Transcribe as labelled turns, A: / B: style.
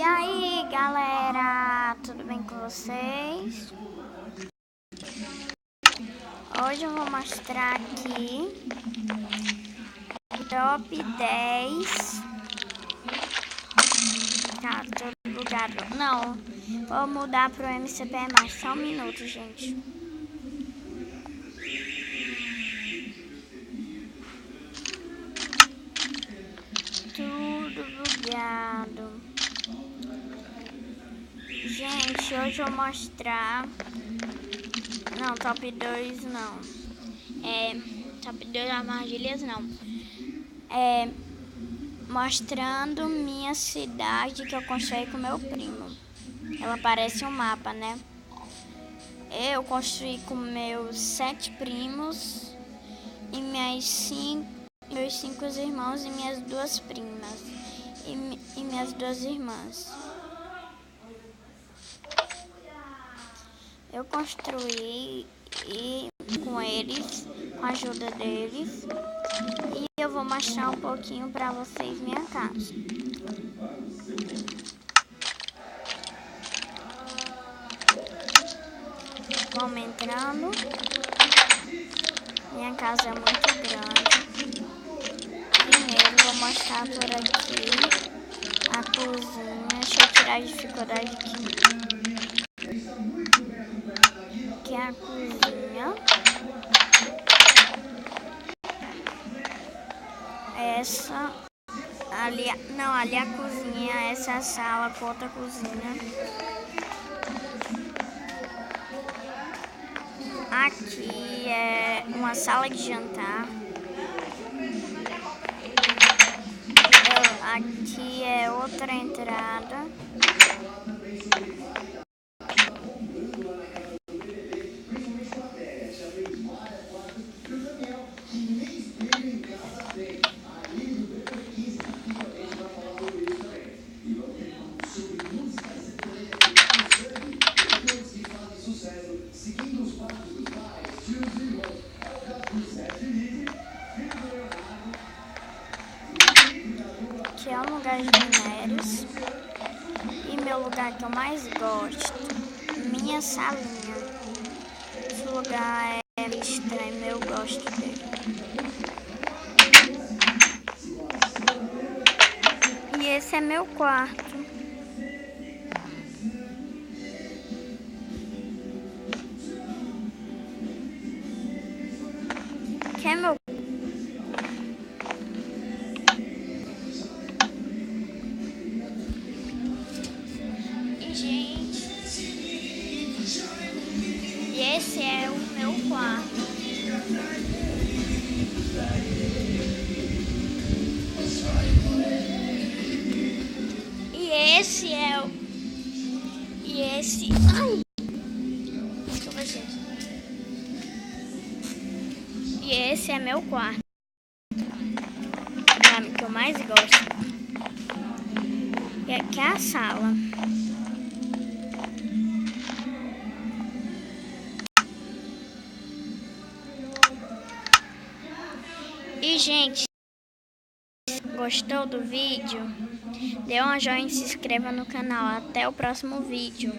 A: E aí, galera, tudo bem com vocês? Hoje eu vou mostrar aqui top 10. Tá, tô bugado. Não, vou mudar pro MCP mais. Só um minuto, gente. Tudo bugado. Gente, hoje eu vou mostrar... Não, top 2 não. Top 2 armadilhas não. Mostrando minha cidade que eu construí com meu primo. Ela parece um mapa, né? Eu construí com meus 7 primos e meus 5 irmãos e minhas 2 primas e minhas 2 irmãs. Eu construí com eles, com a ajuda deles, e eu vou mostrar um pouquinho para vocês minha casa. Vamos entrando. Minha casa é muito grande. Primeiro vou mostrar por aqui a cozinha. Deixa eu tirar a dificuldade aqui. Aqui é a cozinha. Essa ali, não, ali é a cozinha, essa é a sala com outra cozinha. Aqui é uma sala de jantar. Aqui é outra entrada. Aqui é um lugar de minérios. E meu lugar que eu mais gosto, minha salinha. Esse lugar é estranho, eu gosto dele. E esse é meu quarto. Que é meu... E, gente... E esse é o meu quarto. E esse é o... E esse... Ai! Desculpa, gente. E esse é meu quarto. O que eu mais gosto. E aqui é a sala. E, gente, gostou do vídeo? Dê um joinha e se inscreva no canal. Até o próximo vídeo.